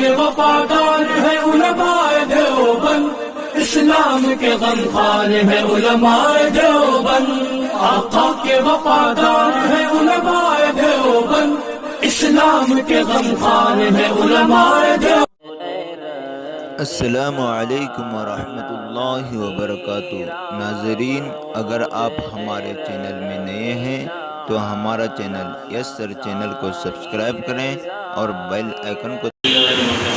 کے وفادار ہے علماء دیوبند، اسلام کے غمخوار ہے علماء دیوبند، آقا کے وفادار ہے علماء دیوبند، اسلام کے غمخوار ہے علماء دیوبند۔ السلام علیکم ورحمۃ اللہ وبرکاتہ۔ ناظرین، اگر آپ ہمارے چینل میں نئے ہیں تو ہمارا چینل یس سر چینل کو سبسکرائب کریں اور بیل آئیکن کو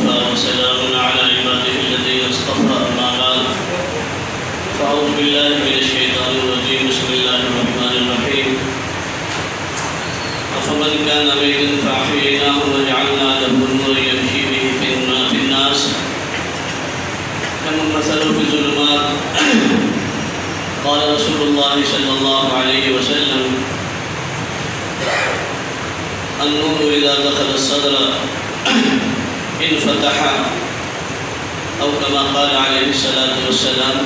وسلام على عباده الذين اصطفى، اما بعد فاعوذ بالله من الشيطان الرجيم، بسم الله الرحمن الرحيم۔ افمن كان ميتا فاحييناه وجعلنا له نورا يمشي به في الناس كمن مثله في الظلمات، قال رسول الله صلى الله عليه وسلم: النور اذا دخل الصدر انفتح، او كما قال عليه الصلاة والسلام: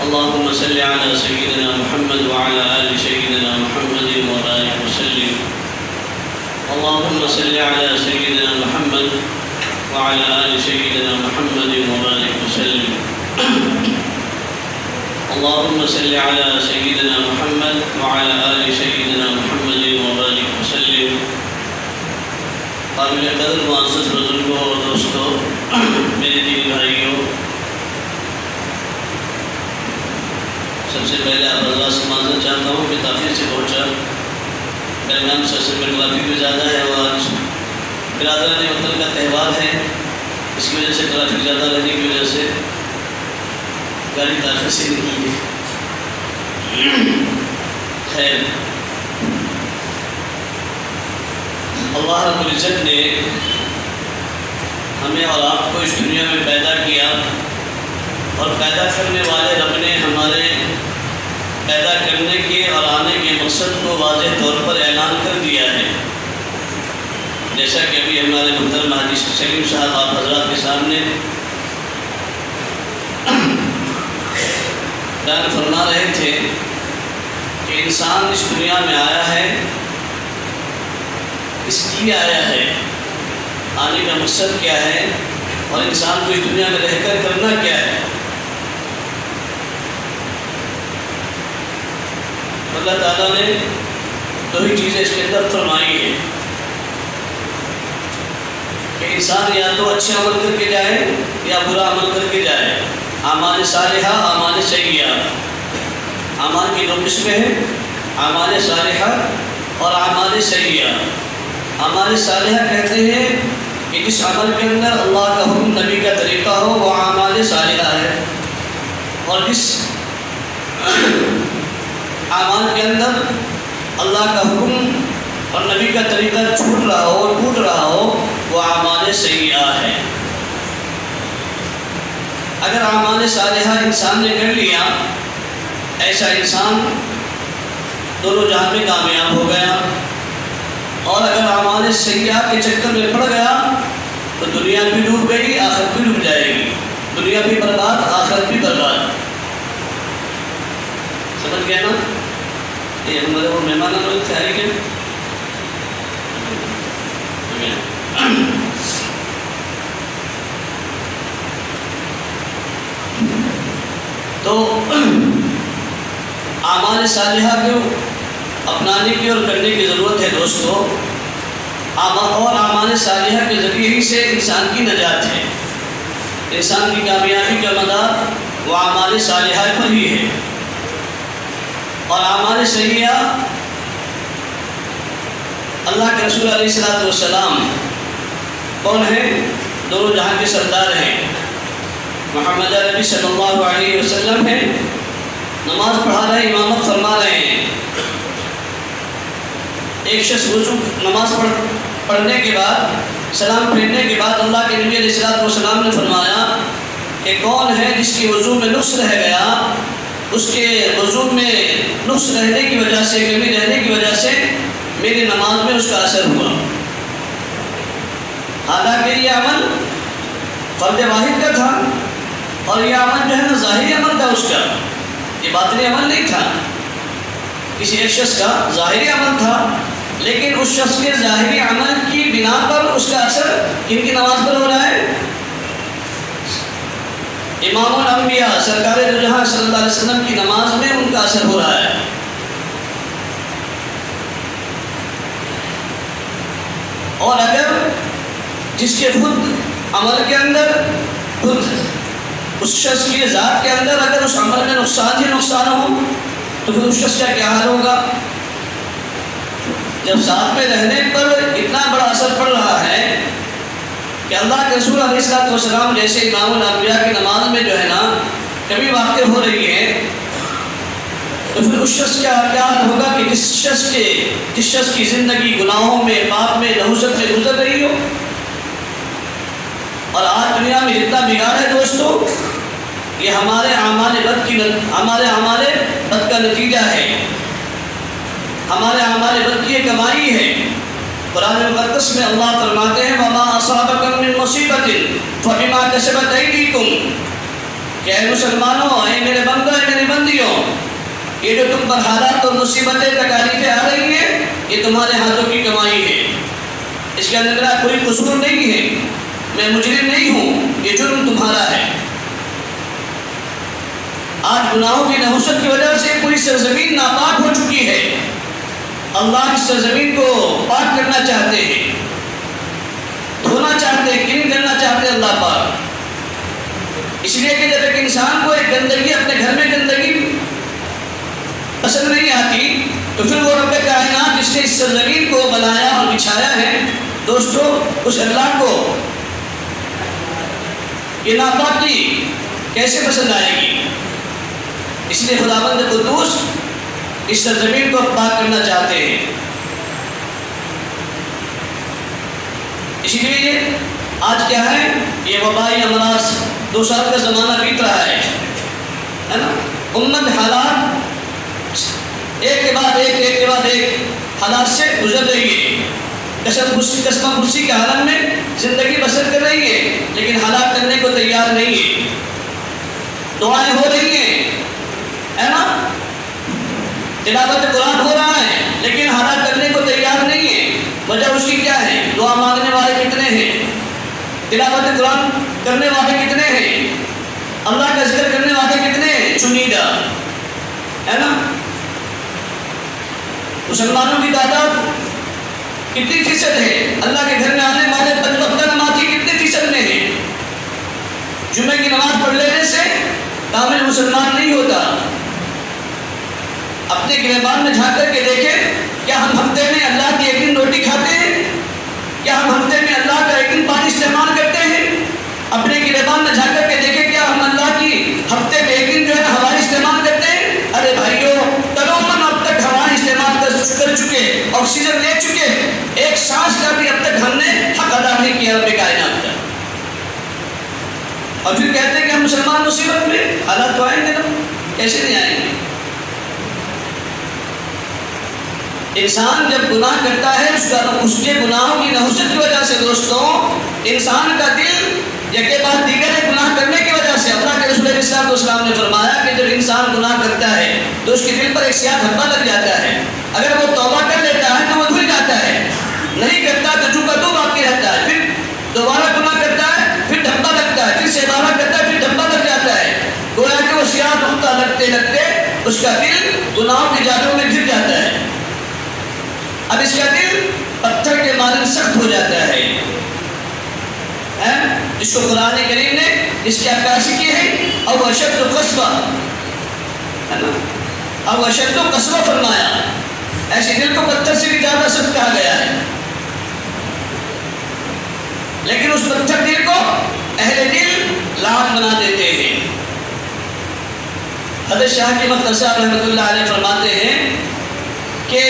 اللهم صل على سيدنا محمد وعلى آل سيدنا محمد وبارك وسلم، اللهم صل على سيدنا محمد وعلى آل سيدنا محمد وبارك وسلم، اللهم صل على سيدنا محمد وعلى آل سيدنا محمد وبارك وسلم۔ قابل قدر معزز بزرگوں اور دوستوں، میرے دینی بھائیوں، سب سے پہلے آپ اللہ سے معذرت چاہتا ہوں کہ تاخیر سے پہنچا۔ درمیان سر میں ٹریفک بھی زیادہ ہے اور آج برادران وطن کا تہوار ہے، اس کی وجہ سے ٹریفک زیادہ رہنے کی وجہ سے گاڑی تاخیر سے نکلی ہے۔ خیر، اللہ رب العزت نے ہمیں اور آپ کو اس دنیا میں پیدا کیا، اور پیدا کرنے والے رب نے ہمارے پیدا کرنے کے اور آنے کے مقصد کو واضح طور پر اعلان کر دیا ہے، جیسا کہ ابھی ہمارے محترم حاجی سلیم صاحب آپ حضرات کے سامنے بیان فرما رہے تھے کہ انسان اس دنیا میں آیا ہے، اس لیے آیا ہے، آنے کا مقصد کیا ہے، اور انسان کو اس دنیا میں رہ کر کرنا کیا ہے۔ اللہ تعالیٰ نے دو ہی چیزیں اس کے اندر فرمائی ہیں کہ انسان یا تو اچھے عمل کر کے جائے یا برا عمل کر کے جائے، اعمال صالحہ، اعمال سیئہ۔ اعمال کی دو قسمیں ہیں، اعمال صالحہ اور اعمال سیئہ۔ اعمال صالحہ کہتے ہیں کہ جس عمل کے اندر اللہ کا حکم، نبی کا طریقہ ہو، وہ اعمال صالحہ ہے، اور جس اعمال کے اندر اللہ کا حکم اور نبی کا طریقہ چھوٹ رہا ہو، ٹوٹ رہا ہو، وہ اعمال سیئہ ہے۔ اگر اعمال صالحہ انسان نے کر لیا، ایسا انسان دونوں جہان میں کامیاب ہو گیا، اور اگر اعمال سیئہ کے چکر میں پڑ گیا تو دنیا بھی ڈوب گئی، آخرت بھی ڈوب جائے گی، دنیا بھی برباد، آخرت بھی برباد۔ سمجھ گیا نا؟ یہ ہمارے وہ مہمان لوگ تھے کیا؟ تو اعمال صالحہ کو اپنانے کی اور کرنے کی ضرورت ہے دوستو، اور اعمال صالحہ کے ذریعے ہی سے انسان کی نجات ہے۔ انسان کی کامیابی کا مدار وہ اعمال صالحہ پر ہی ہے، اور اعمال سیئہ اللہ کے رسول علیہ السلام کون ہیں؟ دونوں جہاں کے سردار ہیں، محمد عربی صلی اللہ علیہ وسلم ہیں، نماز پڑھا رہے ہیں، امامت فرما رہے ہیں۔ ایک شخص وضو نماز پڑھنے کے بعد، سلام پھیرنے کے بعد اللہ کے نبی علیہ السلام نے فرمایا کہ کون ہے جس کی وضو میں نقص رہ گیا، اس کے وضو میں نقص رہنے کی وجہ سے، کمی رہنے کی وجہ سے میری نماز میں اس کا اثر ہوا۔ حالانکہ یہ عمل فرد واحد کا تھا، اور یہ عمل جو ہے نا ظاہری عمل تھا اس کا، یہ باطنی عمل نہیں تھا، کسی ایک شخص کا ظاہری عمل تھا، لیکن اس شخص کے ظاہری عمل کی بنا پر اس کا اثر کن کی نماز پر ہو رہا ہے؟ امام الانبیاء سرکار دو جہاں صلی اللہ علیہ وسلم کی نماز میں ان کا اثر ہو رہا ہے۔ اور اگر جس کے خود عمل کے اندر، خود اس شخص کی ذات کے اندر اگر اس عمل میں نقصان ہی نقصان ہو تو پھر اس شخص کا کیا حال ہوگا؟ جب ساتھ میں رہنے پر اتنا بڑا اثر پڑ رہا ہے کہ اللہ کے رسول علیہ الصلوۃ والسلام جیسے امام الانبیاء کی نماز میں جو ہے نا کبھی واقع ہو رہی ہے، تو پھر اس شخص کا کیا حال ہوگا کہ جس شخص کی زندگی گناہوں میں، پاپ میں، نحوست میں گزر رہی ہو۔ اور آج دنیا میں جتنا بگاڑ ہے دوستو، یہ ہمارے اعمال بد کا نتیجہ ہے، ہمارے اعمال بد کی کمائی ہے۔ قرآن مقدس میں اللہ فرماتے ہیں وَمَا أَصَابَكُم مِّن مُّصِيبَةٍ فَبِمَا كَسَبَتْ أَيْدِيكُم، کہ اے مسلمانوں، اے میرے بندوں، اے میری بندیوں، یہ جو تم پر حالات اور مصیبتیں، تکالیفیں آ رہی ہیں، یہ تمہارے ہاتھوں کی کمائی ہے، اس کے اندر میرا کوئی قصور نہیں ہے، میں مجرم نہیں ہوں، یہ جرم تمہارا ہے۔ آج گناہوں کی نحوست کی وجہ سے پوری سرزمین ناپاک ہو چکی ہے۔ اللہ کی سرزمین کو پاک کرنا چاہتے ہیں، دھونا چاہتے ہیں، کلین کرنا چاہتے ہیں اللہ پاک۔ اس لیے کہ جب ایک انسان کو ایک گندگی، اپنے گھر میں گندگی پسند نہیں آتی، تو پھر وہ رب کائنات جس نے اس سرزمین کو بنایا اور بچھایا ہے، دوستو اس اللہ کو یہ ناپاکی کیسے پسند آئے گی؟ اس لیے خداوند قدوس اس سرزمین کو پاک کرنا چاہتے ہیں۔ اسی لیے آج کیا ہے، یہ وبائی امراض 2 سال کا زمانہ بیت رہا ہے نا، امت حالات ایک کے بعد ایک حالات سے گزر رہی ہے، قسم پرسی کے عالم میں زندگی بسر کر رہی ہے، لیکن حالات کرنے کو تیار نہیں ہے۔ دعائیں ہو رہی ہیں ہے نا، تلاوت قرآن ہو رہا ہے، لیکن حالات کرنے کو تیار نہیں ہے۔ وجہ اس کی کیا ہے؟ دعا مانگنے والے کتنے ہیں، تلاوت قرآن کرنے والے کتنے ہیں، اللہ کا ذکر کرنے والے کتنے ہیں؟ چنیدہ ہے نا۔ مسلمانوں کی تعداد کتنی فیصد ہے؟ اللہ کے گھر میں آنے والے بدبختہ نمازی کتنے فیصد میں ہیں؟ جمعے کی نماز پڑھ لینے سے کامل مسلمان نہیں ہوتا۔ اپنے گریبان میں جھانک کر کے دیکھیں، کیا ہم ہفتے میں اللہ کی ایک دن روٹی کھاتے ہیں؟ کیا ہم ہفتے میں اللہ کا ایک دن پانی استعمال کرتے ہیں؟ اپنے گریبان میں جھانک کر کے دیکھیں، کیا ہم اللہ کی ہفتے میں ایک دن جو ہے ہوائیں استعمال کرتے ہیں؟ ارے بھائیو، تنومن اب تک ہوائیں استعمال کر چکے، آکسیجن لے چکے، ایک سانس کا بھی اب تک ہم نے حق ادا نہیں کیا رب کائنات کا۔ اور پھر کہتے ہیں کہ ہم مسلمان مصیبت میں، حالات تو آئیں گے نا، کیسے نہیں آئیں گے؟ انسان جب گناہ کرتا ہے، اس کے گناہوں کی نحوست کی وجہ سے دوستوں، انسان کا دل یکے بعد دیگر گناہ کرنے کی وجہ سے، اللہ کے رسول علیہ السلام نے فرمایا کہ جب انسان گناہ کرتا ہے تو اس کے دل پر ایک سیاہ دھبا لگ جاتا ہے۔ اگر وہ توبہ کر لیتا ہے تو وہ دھل جاتا ہے، نہیں کرتا تو جو کا تو باقی رہتا ہے، پھر دوبارہ گناہ کرتا ہے، پھر دھبا لگتا ہے، پھر سے دوبارہ کرتا ہے، پھر دھبا لگ جاتا ہے، گویا کہ وہ سیاہ دھبا لگتے لگتے اس کا دل گناہوں کے جالوں میں گر جاتا ہے۔ اب اس کا دل پتھر کے مانند سخت ہو جاتا ہے، جس کو قرآن کریم نے اس کی عکاسی کی ہے، او اشد قسوہ ہے نا، او اشد قسوہ فرمایا، ایسے دل کو پتھر سے بھی زیادہ سخت کہا گیا ہے۔ لیکن اس پتھر دل کو اہل دل لاٹ بنا دیتے ہیں۔ حضرت شاہ کی مقدس صاحب رحمۃ اللہ علیہ فرماتے ہیں کہ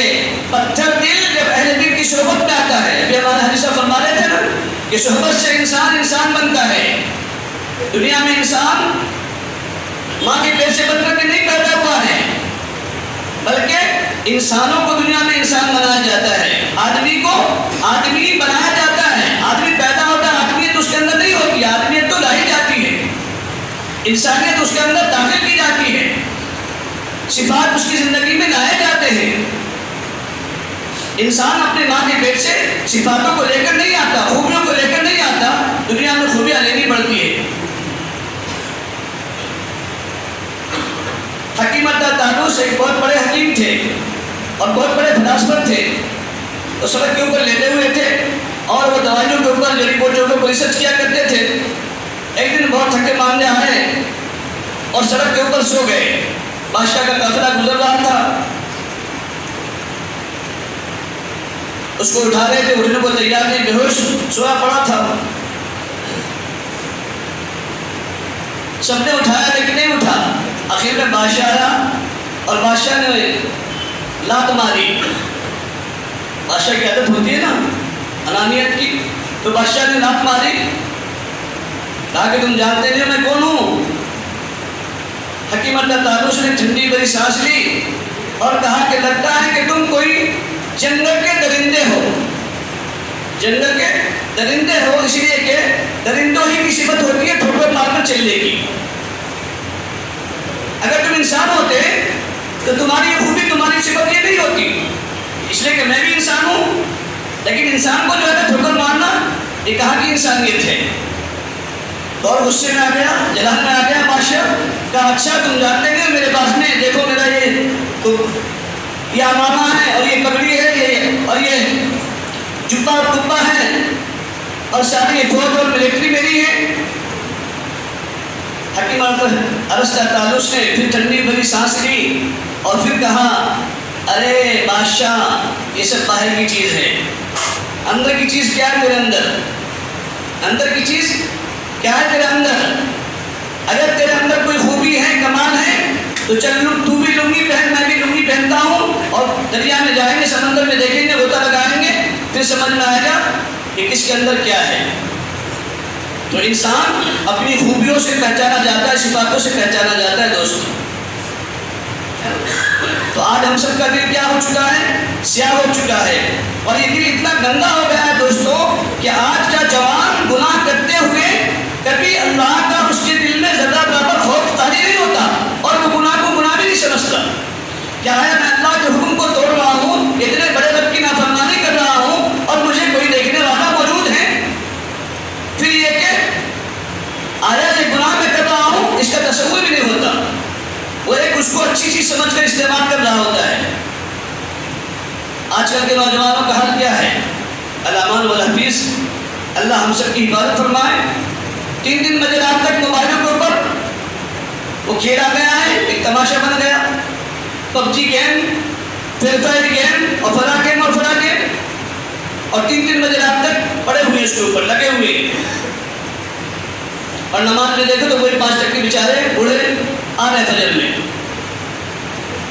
پتھر دل جب اہل دل کی صحبت میں آتا ہے، ابھی ہمارا حدیثہ فرما رہے تھے نا کہ صحبت سے انسان بنتا ہے۔ دنیا میں انسان ماں کے پیٹ سے بن کر کے نہیں پیدا ہوا ہے، بلکہ انسانوں کو دنیا میں انسان بنایا جاتا ہے، آدمی کو آدمی بنایا جاتا ہے۔ آدمی پیدا ہوتا ہے، آدمیت اس کے اندر نہیں ہوتی، آدمیت تو لائی جاتی ہے، انسانیت اس کے اندر داخل کی جاتی ہے، صفات اس کی زندگی میں لائے جاتے ہیں۔ انسان اپنے ماں کے پیٹ سے صفاتوں کو لے کر نہیں آتا، خوبیوں کو لے کر نہیں آتا، دنیا میں خوبیاں لینی پڑتی ہے۔ حکیم طالوس ایک بہت بڑے حکیم تھے اور بہت بڑے فلاسفر تھے۔ وہ سڑک کے اوپر لیٹے ہوئے تھے اور وہ دوائیوں کے اوپر، جڑی بوٹیوں کے اوپر ریسرچ کیا کرتے تھے۔ ایک دن بہت تھکے ماندے آئے اور سڑک کے اوپر سو گئے۔ بادشاہ کا قافلہ گزر رہا تھا، اس کو اٹھا رہے تھے، اٹھنے کو تیار نہیں، بے ہوش سویا پڑا تھا۔ سب نے اٹھایا لیکن نہیں اٹھا۔ آخر میں بادشاہ آیا اور بادشاہ نے لات ماری۔ بادشاہ کی عادت ہوتی ہے نا انانیت کی، تو بادشاہ نے لات ماری، کہا کہ تم جانتے نہیں میں کون ہوں؟ حکیم طالوس نے ٹھنڈی بھری سانس لی اور کہا کہ لگتا ہے کہ تم کوئی جنگل کے درندے ہو، جنگل کے درندے ہو، اس لیے کہ درندوں ہی کی صفت ہوتی ہے ٹھوکر مار کر چلنے کی۔ اگر تم انسان ہوتے تو تمہاری خوبی، تمہاری صفت یہ نہیں ہوتی، اس لیے کہ میں بھی انسان ہوں، لیکن انسان کو جو ہے ٹھوکر مارنا یہ کہاں کی انسانیت ہے؟ اور غصے میں آ گیا، جلال میں آ گیا بادشاہ، کہا اچھا تم جانتے نہیں میرے پاس میں دیکھو میرا یہ امامہ ہے اور یہ پگڑی ہے اور یہ جبہ اور کبہ ہے اور ساری یہ فوج اور ملٹری میری ہے۔ حکیم طالوس نے پھر ٹھنڈی بھری سانس لی اور پھر کہا ارے بادشاہ یہ سب باہر کی چیز ہے، اندر کی چیز کیا ہے تیرے اندر؟ اندر کی چیز کیا ہے تیرے اندر؟ اگر تیرے اندر کوئی خوبی ہے، کمال ہے تو چل تو بھی لنگی پہن، میں بھی لنگی پہنتا ہوں، اور دریا میں جائیں گے، سمندر میں دیکھیں گے، غوطہ لگائیں گے، پھر سمجھ میں آئے گا کہ کس کے اندر کیا ہے۔ تو انسان اپنی خوبیوں سے پہچانا جاتا ہے، صفاتوں سے پہچانا جاتا ہے دوستو۔ تو آج ہم سب کا دل کیا ہو چکا ہے؟ سیاہ ہو چکا ہے، اور یہ دل اتنا گندا ہو گیا ہے دوستو کہ آج کا جوان گناہ کرتے ہوئے کبھی اللہ کا اس کے دل میں ذرہ برابر خوف طاری نہیں ہوتا، اور وہ گناہ کو گناہ بھی نہیں سمجھتا۔ کیا ہے میں اللہ کے حکم کو توڑ رہا ہوں، اتنے بڑے رب کی نافرمانی کر رہا ہوں اور مجھے کوئی دیکھنے والا موجود ہے؟ پھر یہ کہ آیا یہ گناہ میں کر رہا ہوں اس کا تصور بھی نہیں ہوتا، وہ ایک اس کو اچھی چیز سمجھ کر استعمال کر رہا ہوتا ہے۔ آج کل کے نوجوانوں کا حال کیا ہے؟ الامان والحفیظ، اللہ ہم سب کی حفاظت فرمائے۔ 3 دن بجے رات تک موبائلوں کے اوپر وہ کھیل آ گیا ہے، ایک تماشا بن گیا، PUBG game, free fire game اور فلاں گیم اور فلاں گیم، اور 3 بجے رات تک پڑے ہوئے اس کے اوپر لگے ہوئے۔ اور نماز میں دیکھو تو کوئی 5 ٹکے بیچارے بوڑھے آ رہے فجر میں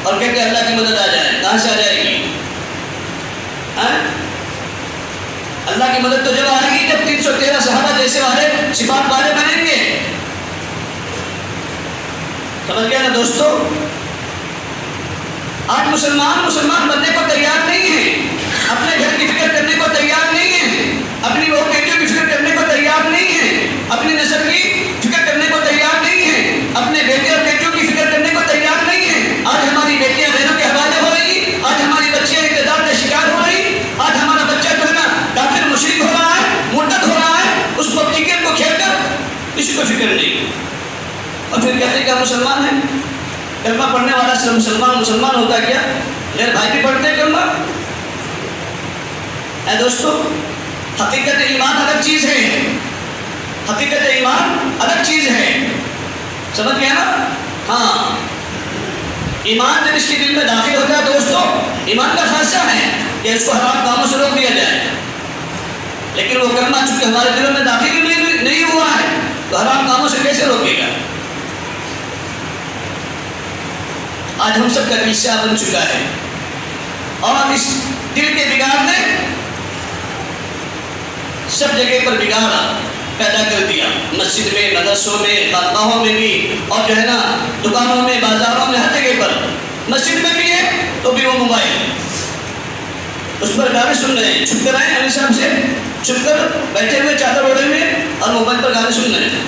اور کہتے ہیں اللہ کی مدد آ جائے، کہاں سے آ جائے گی؟ اللہ کی مدد تو جب آئے گی جب 313 صحابہ جیسے والے صفات والے بنیں گے۔ سمجھ گیا نا دوستو؟ آج مسلمان بننے کو تیار نہیں ہے، اپنے گھر کی فکر کرنے کو تیار نہیں ہے، اپنی بہو بیٹیوں کی فکر کرنے کو تیار نہیں ہے، اپنی نسل کی فکر کرنے کو تیار نہیں ہے، اپنے بیٹے اور بیٹیوں کی فکر کرنے کو تیار نہیں ہے۔ آج ہماری بیٹیاں بہنوں کے حوالے ہو رہی، آج ہماری بچیاں اقتدار کا شکار ہو رہی، آج ہمارا بچہ جو ہے نا کافر مشرک ہو رہا ہے، مرتد ہو رہا ہے، اس PUBG گیم کو کھیل کر کسی کو فکر نہیں، اور پھر کہتے ہیں کہ مسلمان ہیں۔ کلمہ پڑھنے والا صرف مسلمان ہوتا کیا؟ غیر بھائی بھی پڑھتے ہیں کلمہ؟ اے دوستو، حقیقت ایمان الگ چیز ہے، حقیقت ایمان الگ چیز ہے، سمجھ گیا نا؟ ہاں، ایمان جب اس کے دل میں داخل ہوتا ہے دوستو، ایمان کا خاصہ ہے کہ اس کو حرام کاموں سے روک دیا جائے، لیکن وہ کلمہ چونکہ ہمارے دلوں میں داخل نہیں ہوا ہے تو حرام کاموں سے کیسے روکے گا؟ آج ہم سب کا دل سیاہ بن چکا ہے، اور اس دل کے بگاڑ نے سب جگہ پر بگاڑ پیدا کر دیا، مسجد میں، مدرسوں میں، خانقاہوں میں بھی، اور جو ہے نا دکانوں میں، بازاروں میں، ہر جگہ پر۔ مسجد میں بھی ہے تو بھی وہ موبائل، اس پر گانے سن رہے ہیں، چھپ کر آئے امیر صاحب سے، چھپ کر بیٹھے ہوئے چادر اوڑھے ہوئے اور موبائل پر گانے سن رہے ہیں۔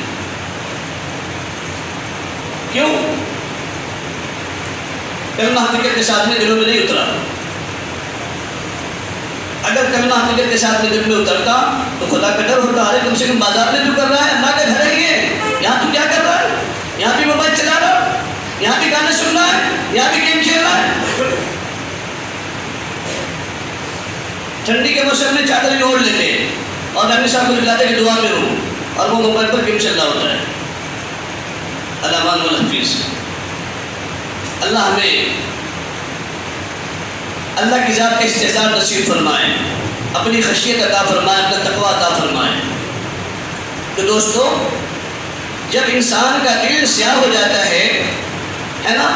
کیوں؟ کلمہ حقیقت کے ساتھ میں دلوں میں نہیں اترا۔ اگر کلمہ حقیقت کے ساتھ میں دل میں اترتا تو خدا کا ڈر ہوتا، ارے کم سے کم بازار میں جو کر رہا ہے اللہ کا گھر ہے یہ، یہاں تو کیا کر رہا ہے؟ یہاں بھی موبائل چلا رہا ہے، یہاں بھی گانے سن رہا ہے، یہاں بھی گیم کھیل رہا ہے۔ ٹھنڈی کے موسم میں چادر اوڑھ لیتے ہیں اور نبی صاحب کو دکھلاتے کہ دعا میں ہوں، اور وہ موبائل پر گیم چل رہا ہوتا ہے۔ علمان والحفیظ، اللہ ہمیں اللہ کی ذات کا استحضار نصیب فرمائے، اپنی خشیت عطا فرمائے، اپنا تقوی عطا فرمائے۔ تو دوستو، جب انسان کا دل سیاہ ہو جاتا ہے نا،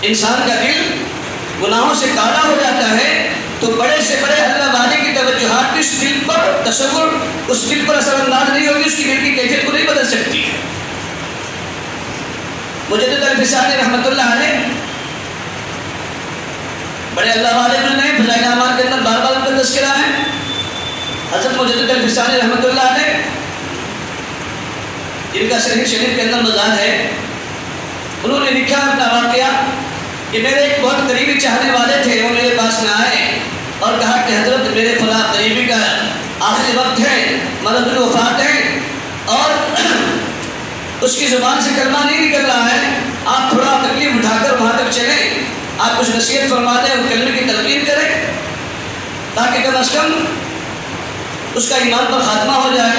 انسان کا دل گناہوں سے کالا ہو جاتا ہے، تو بڑے سے بڑے اللہ والے کی توجہات بھی اس دل پر تصور، اس دل پر اثر انداز نہیں ہوگی، اس کی دل کی کیفیت کو نہیں بدل سکتی۔ مجدد الفسانی رحمۃ اللہ علیہ بڑے اللہ والے جو نے فضائل اعمال کے اندر بار بار ان کا تذکرہ ہے۔ حضرت مجدد الفسانی رحمۃ اللہ علیہ جن کا صحیح شریف کے اندر مزار ہے، انہوں نے لکھا اپنا واقعہ کہ میرے ایک بہت قریبی چاہنے والے تھے، وہ میرے پاس میں آئے اور کہا کہ حضرت میرے فلاں قریبی کا آخری وقت ہے، مرض الوفات ہے، اور اس کی زبان سے کلمہ نہیں نکل رہا ہے، آپ تھوڑا تکلیف اٹھا کر وہاں تک چلیں، آپ کچھ نصیحت فرما دیں اور کلمے کی تلقین کریں تاکہ کم از کم اس کا ایمان پر خاتمہ ہو جائے۔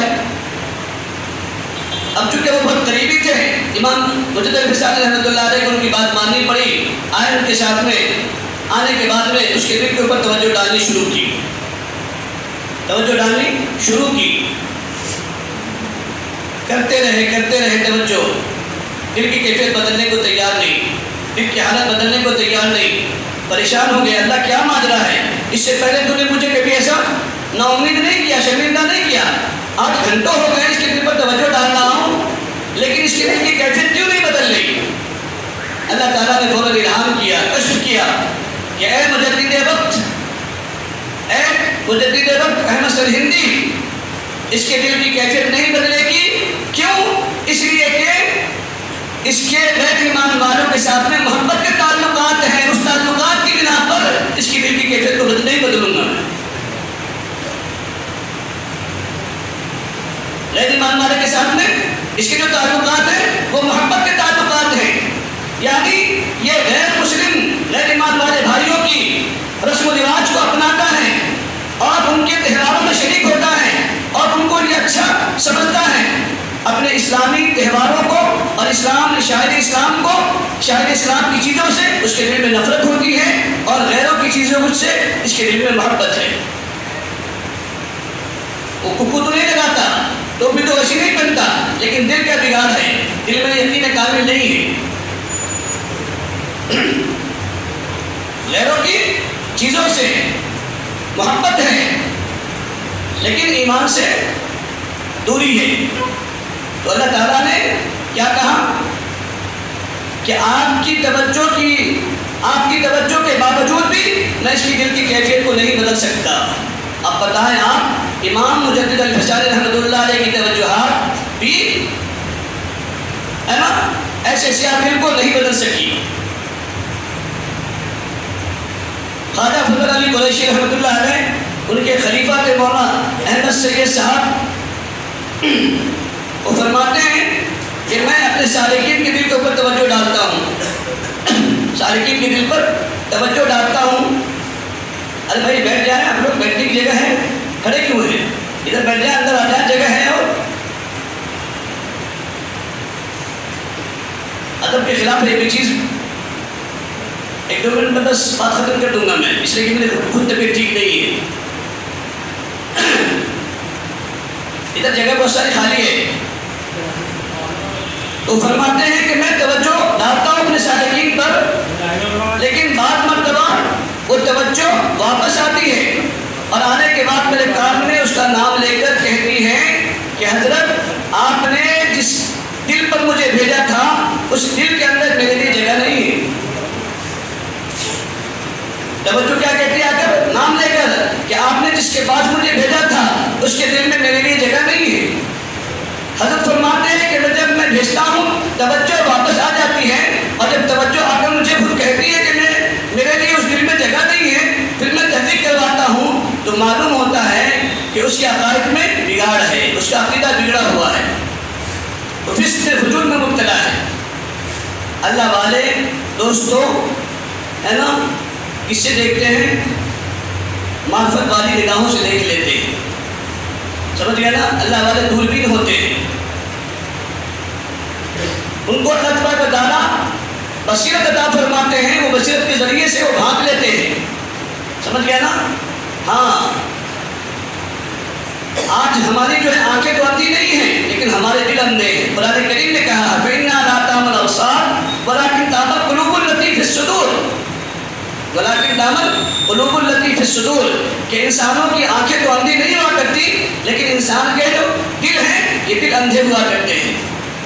اب چونکہ وہ بہت قریبی تھے، امام مجدد الفسانی رحمۃ اللہ علیہ کو ان کی بات ماننی پڑی، آئے ان کے ساتھ میں، آنے کے بعد میں اس کے دل کے اوپر توجہ ڈالنی شروع کی، کرتے رہے توجہ، دل کی کیفیت بدلنے کو تیار نہیں، دل کی حالت بدلنے کو تیار نہیں، پریشان ہو گئے، اللہ کیا ماجرا ہے؟ اس سے پہلے تو نے مجھے کبھی ایسا نا امید نہیں کیا، شرمندہ نہیں کیا، آج گھنٹوں ہو گئے اس کے دل پر توجہ ڈال رہا ہوں، لیکن اس کے دل کی کیفیت کیوں نہیں بدل رہی؟ اللہ تعالیٰ نے فوراً الہام کیا، کشف کیا کہ اے مجدد وقت، احمد سرہندی، اس کے دل کی کیفیت نہیں بدلے گی، کیوں؟ اس لیے کہ اس کے غیر ایمان والوں کے ساتھ میں محبت کے تعلقات ہیں، اس تعلقات کی بنا پر اس کی دل کی کیفیت کو نہیں بدلوں گا۔ غیر ایمان والے کے ساتھ میں اس کے جو تعلقات ہیں وہ محبت کے تعلقات ہیں، یعنی یہ غیر مسلم غیر ایمان والے بھائیوں کی رسم و رواج کو اپناتا ہے اور ان کے تہواروں میں شریک ہوتا ہے اور ان کو یہ اچھا سمجھتا ہے، اپنے اسلامی تہواروں کو اور شاعر اسلام کی چیزوں سے اس کے دل میں نفرت ہوتی ہے اور غیروں کی چیزوں سے اس کے دل میں محبت ہے۔ وہ ککو تو نہیں لگاتا، تو بھی تو ویسی نہیں بنتا، لیکن دل کا بگاڑ ہے، دل میں یقین کامل نہیں ہے، غیروں کی چیزوں سے محبت ہے لیکن ایمان سے دوری ہے۔ تو اللہ تعالیٰ نے کیا کہا کہ آپ کی توجہ کے باوجود بھی میں اس کی دل کی کیفیت کو نہیں بدل سکتا۔ اب بتائیں آپ، امام مجدد الفسانی رحمۃ اللہ علیہ کی توجہات بھی ہے نا ایسے سیاہ دل کو نہیں بدل سکی۔ خواجہ فضل علی قریشی رحمۃ اللہ علیہ، ان کے خلیفہ کے مولانا احمد سید صاحب، وہ فرماتے ہیں کہ میں اپنے سالکین کے دل کے اوپر توجہ ڈالتا ہوں، سالکین کے دل پر توجہ ڈالتا ہوں۔ ارے بھائی بیٹھ جائیں، آپ لوگ بیٹھنے کی جگہ ہے، کھڑے کیوں ہیں؟ ادھر بیٹھ جائیں، اندر آ جائیں، جگہ ہے۔ اور ادب کے خلاف ایک بھی چیز، ایک دو منٹ میں بس بات ختم کر دوں گا میں، اس لیے کہ میری خود طبیعت ٹھیک نہیں ہے۔ ادھر جگہ بہت ساری خالی ہے، تو فرماتے ہیں کہ میں توجہ ڈالتا ہوں اپنے سالکین پر، لیکن بعد مرتبہ وہ توجہ واپس آتی ہے اور آنے کے بعد میرے کان میں اس کا نام لے کر کہتی ہے کہ حضرت آپ نے جس دل پر مجھے بھیجا تھا اس دل کے اندر میرے لیے جگہ نہیں ہے۔ توجہ کیا کہتی ہے؟ آ کر نام لے کر کہ آپ نے جس کے پاس مجھے بھیجا تھا اس کے دل میں میرے لیے جگہ نہیں ہے۔ حضرت فرماتے ہیں کہ جب میں بھیجتا ہوں توجہ واپس آ جاتی ہے، اور جب توجہ آ کر مجھے خود کہتی ہے کہ میرے لیے اس دل میں جگہ نہیں ہے، پھر میں تحقیق کرواتا ہوں تو تو معلوم ہوتا ہے کہ اس کے عقائد میں بگاڑ ہے، اس کا عقیدہ بگڑا ہوا ہے، تو فسق سے فجور میں مبتلا ہے۔ اللہ والے دوستو ہے نا، کس سے دیکھتے ہیں؟ معرفت والی نگاہوں سے دیکھ لیتے ہیں، سمجھ گیا نا؟ اللہ والے دوربین ہوتے ہیں، ان کو اللہ تبارک و تعالیٰ بصیرت عطا فرماتے ہیں، وہ بصیرت کے ذریعے سے وہ بھانپ لیتے ہیں، سمجھ گیا نا؟ ہاں، آج ہماری جو ہے آنکھیں تو اندھی نہیں ہیں لیکن ہمارے دل اندھے ہیں۔ قرآن کریم نے کہا فَإِنَّا لَا تَعْمَى الْأَبْصَارُ وَلَكِنْ تَعْمَى الْقُلُوبُ الَّتِي فِي الصُّدُورِ، وَلَكِنْ تَعْمَى الْقُلُوبُ الَّتِي فِي الصُّدُورِ، کہ انسانوں کی آنکھیں تو اندھی نہیں ہوا کرتی لیکن انسان کے جو دل ہیں یہ دل اندھے ہوا کرتے ہیں۔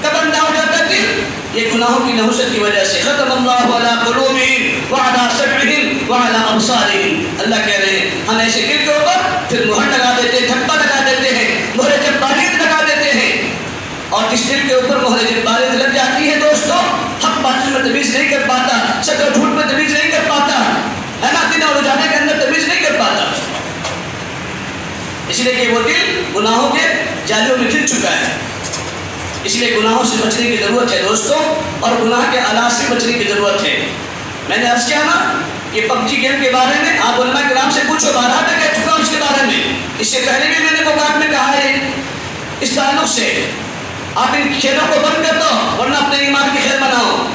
کب اندھا ہو جاتا ہے دل؟ یہ گناہوں کی نحوست کی وجہ سے۔ ختم اللہ علی قلوبہم وعلی سمعہم وعلی ابصارہم، اللہ کہہ رہے ہیں ہم ایسے دل کے اوپر پھر مہر لگا دیتے ہیں، تھپا لگا دیتے ہیں، مہر جباریت لگا دیتے ہیں، اور جس دل کے اوپر مہر جباریت لگ جاتی ہے دوستو، حق باطل میں تمیز نہیں کر پاتا، سچ اور جھوٹ میں تمیز نہیں کر پاتا، ہے نا؟ دن اور اجالے کے اندر تمیز نہیں کر پاتا، اس لیے کہ وہ دل گناہوں کے جالوں میں گھر چکا ہے۔ اس لیے گناہوں سے بچنے کی ضرورت ہے دوستو، اور گناہ کے آلات سے بچنے کی ضرورت ہے۔ میں نے عرض کیا نا کہ PUBG گیم کے بارے میں آپ علماء کرام سے پوچھو، بارہا میں کہہ چکا ہوں اس کے بارے میں، اس سے پہلے بھی میں نے موقعات میں کہا ہے اس تعلق سے، آپ ان کھیلوں کو بند کر دو ورنہ اپنے ایمان کی خیر بناؤ۔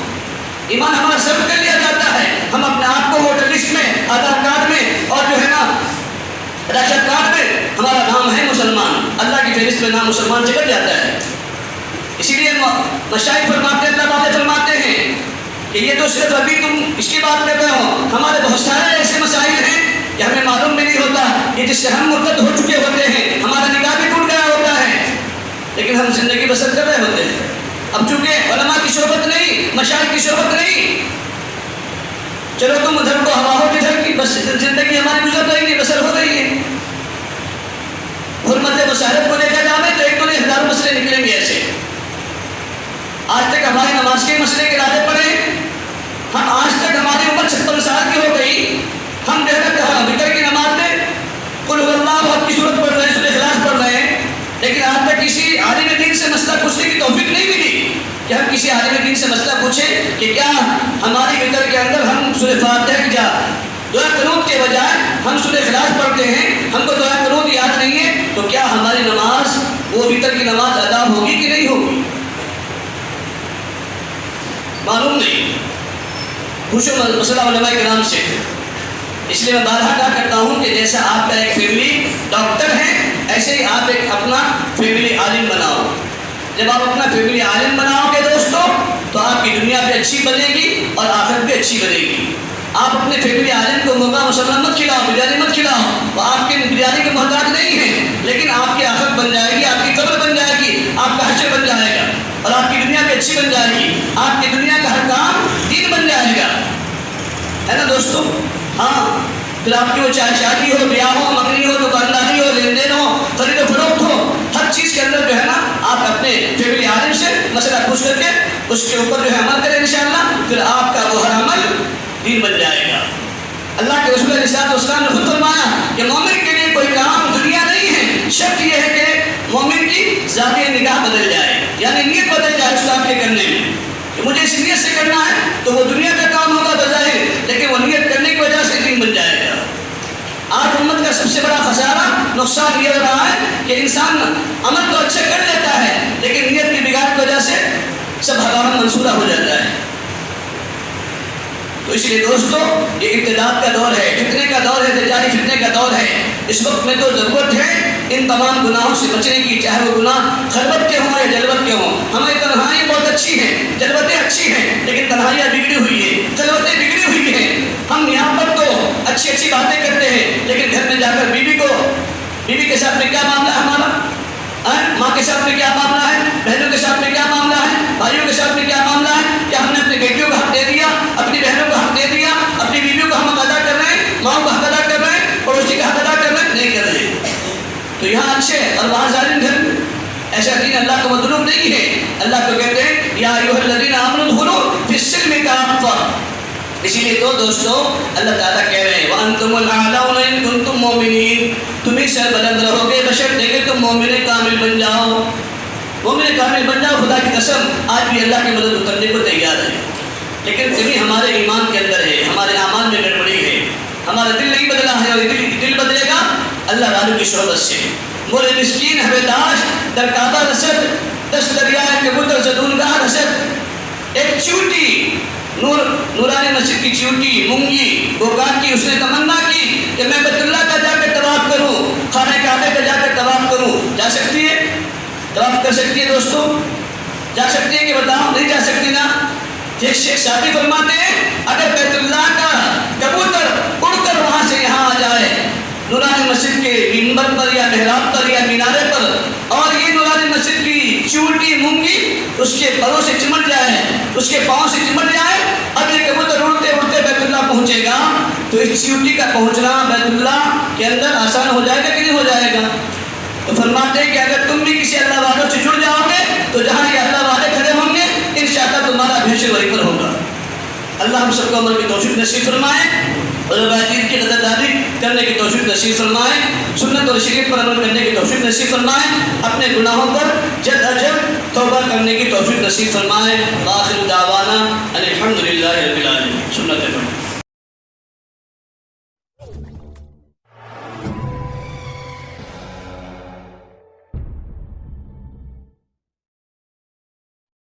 ایمان ہمارا سب کر لیا جاتا ہے، ہم اپنے آپ کو ووٹر لسٹ میں، آدھار کارڈ میں اور جو ہے نا راشن کارڈ میں ہمارا نام ہے مسلمان، اللہ کی فہرست میں نام مسلمان چکر جاتا ہے۔ اسی لیے مشائخ فرماتے ہیں، اللہ باتیں فرماتے ہیں کہ یہ تو صرف ابھی تم اس کی بات کر رہے ہو، ہمارے بہت سارے ایسے مسائل ہیں کہ ہمیں معلوم بھی نہیں ہوتا کہ جس سے ہم مرتد ہو چکے ہوتے ہیں، ہمارا نکاح بھی ٹوٹ گیا ہوتا ہے لیکن ہم زندگی بسر کر رہے ہوتے ہیں۔ اب چونکہ علماء کی صحبت نہیں، مشائخ کی صحبت نہیں، چلو تم ادھر کو ہوا ہو جدھر کی، بس زندگی ہماری گزر رہی ہے، بسر ہو رہی ہے۔ حرمت مساحت کو دیکھا جائے تو ایک تو نہیں ہزاروں مسئلے نکلیں گے ایسے۔ آج تک ہماری نماز کے مسئلے کے ارادے پڑے، ہم آج تک ہماری عمر 56 سال کی ہو گئی، ہم جو ہے وتر کی نماز میں قل هو اللہ احد کی صورت پڑھ رہے ہیں، سورہ اخلاص پڑھ رہے ہیں، لیکن آج تک کسی عالم دین سے مسئلہ پوچھنے کی توفیق نہیں ملی کہ ہم کسی عالم دین سے مسئلہ پوچھیں کہ کیا ہماری وتر کے اندر ہم سورہ فاتحہ کی جا دعا قنوت کے بجائے ہم سورہ اخلاص پڑھتے ہیں، ہم کو دعا قنوت یاد نہیں ہے، تو کیا ہماری نماز وہ وتر کی نماز ادا ہوگی کہ نہیں ہوگی؟ معلوم نہیں، پوچھو مسئلہ علماء کرام سے۔ اس لیے میں بارہا کہا کرتا ہوں کہ جیسا آپ کا ایک فیملی ڈاکٹر ہے ایسے ہی آپ ایک اپنا فیملی عالم بناؤ۔ جب آپ اپنا فیملی عالم بناؤ گے دوستو تو آپ کی دنیا بھی اچھی بنے گی اور آخرت بھی اچھی بنے گی۔ آپ اپنے فیملی عالم کو موقع مسلم مت کھلاؤ، بریانی مت کھلاؤ، وہ آپ کے بریانی کے محتاج نہیں ہیں، لیکن آپ کی آخرت بن جائے گی، آپ کی قبر بن جائے گی، آپ کا حشر بن جائے گا اور آپ کی دنیا بھی اچھی بن جائے گی، آپ کی دنیا کا ہر کام دین بن جائے گا، ہے نا دوستو؟ ہاں، پھر آپ کی وہ چاہے شادی ہو، بیاہ ہو، مکری ہو، دکانداری ہو، لین دین ہو، خرید و فروخت ہو، ہر چیز کے اندر جو ہے نا آپ اپنے فیملی عالم سے مسئلہ پوچھ کر کے اس کے اوپر جو ہے عمل کریں انشاءاللہ، پھر آپ کا وہ ہر عمل دین بن جائے گا۔ اللہ کے رسول علیہ الصلوۃ والسلام نے خود فرمایا کہ مومن کے لیے کوئی کام دنیا نہیں ہے، شرط یہ ہے کہ مومن کی ذاتی نگاہ بدل جائے، یعنی نیت بدل جائے اس کام کے کرنے میں کہ مجھے اس نیت سے کرنا ہے، تو وہ دنیا کا کام ہوگا بظاہر لیکن وہ نیت کرنے کی وجہ سے دین بن جائے گا۔ آج امت کا سب سے بڑا خسارہ نقصان یہ ہو رہا ہے کہ انسان عمل تو اچھا کر لیتا ہے لیکن نیت کی بگاڑ کی وجہ سے سب ہوا منصورہ ہو جاتا ہے۔ تو اس لیے دوستو یہ ابتداء کا دور ہے، فتنے کا دور ہے، دجالی فتنے کا دور ہے۔ اس وقت میں تو ضرورت ہے ان تمام گناہوں سے بچنے کی، چاہے وہ گناہ خلوت کے ہوں یا جلوت کے ہوں۔ ہماری تنہائیاں بہت اچھی ہیں، جلوتیں اچھی ہیں، لیکن تنہائیاں بگڑی ہوئی ہیں، جلوتیں بگڑی ہوئی ہیں۔ ہم یہاں پر تو اچھی اچھی باتیں کرتے ہیں لیکن گھر میں جا کر بیوی کے ساتھ میں کیا معاملہ ہے ہمارا، ماں کے ساتھ میں کیا معاملہ ہے، بہنوں کے ساتھ میں کیا معاملہ ہے، بھائیوں کے ساتھ میں کیا معاملہ ہے؟ کیا ہم نے اپنی بیٹیوں کو حق دے دیا، اپنی بہنوں کو حق دے دیا، اپنی بیویوں کو ہم حق ادا کر رہے ہیں، ماں کو حق ادا کر رہے ہیں، پڑوسی کا حق ادا کر رہے ہیں؟ نہیں کر رہے۔ تو یہاں اچھے اور وہاں ظالم گھر میں، ایسا دین اللہ کو مطلوب نہیں ہے۔ اللہ کو کہتے ہیں یا ایھا الذین آمنوا ادخلوا فی السلم کافۃ، اسی لیے تو دوستو اللہ تعالیٰ کہہ رہے ہیں وَأَنْتُمُ الْأَعْلَوْنَ إِن كُنتُم مُؤْمِنِينَ، تم ہی سربلند رہو گے بشرطے کہ تم مومن کامل بن جاؤ، مومن کامل بن جاؤ۔ خدا کی قسم آج بھی اللہ کی مدد کرنے کو تیار ہے، لیکن کبھی ہمارے ایمان کے اندر ہے، ہمارے اعمال میں گڑبڑی ہے، ہمارا دل نہیں بدلا ہے، اور دل بدلے گا اللہ والوں کی صحبت سے۔ مول مسکین حویداش در کعبہ رسد، دس دریائے کبوتر زدونگاہ رسد، ایک چیوٹی نورانی مسجد کی چیوٹی مونگی گوگان کی، اس نے تمنا کی کہ میں بیت اللہ کا جا کر طواف کروں، خانہ کعبہ کا جا کر طواف کروں۔ جا سکتی ہے؟ طواف کر سکتی ہے دوستو؟ جا سکتی ہے کہ بتاؤ؟ نہیں جا سکتی نا۔ ایک شیخ ساتھی فرماتے ہیں اگر بیت اللہ کا کبوتر اڑ کر وہاں سے یہاں آ جائے نورانی مسجد کے منبر پر یا محراب پر یا مینارے پر، اور یہ نورانی مسجد کی چیوٹی مونگی اس کے پروں سے چمٹ جائے، اس کے پاؤں سے چمٹ جائے، اب یہ کبوتر اڑتے اڑتے بیت اللہ پہنچے گا تو اس چیوٹی کا پہنچنا بیت اللہ کے اندر آسان ہو جائے گا کہ نہیں ہو جائے گا؟ تو فرماتے ہیں کہ اگر تم بھی کسی اللہ والوں سے جڑ جاؤ گے تو جہاں یہ اللہ والے کھڑے ہوں گے انشاءاللہ تمہارا بھیشر وہیں پر ہوگا۔ اللہ ہم سب کو عمل کی توفیق نصیب فرمائے، علماء دین کی قدردانی کرنے کی توفیق نصیب فرمائے، سنت اور شریعت پر عمل کرنے کی توفیق نصیب فرمائے، اپنے گناہوں پر جد اجب توبہ کرنے کی توفیق نصیب فرمائے۔ آخر دعوانا الحمدللہ رب العالمین۔ سنت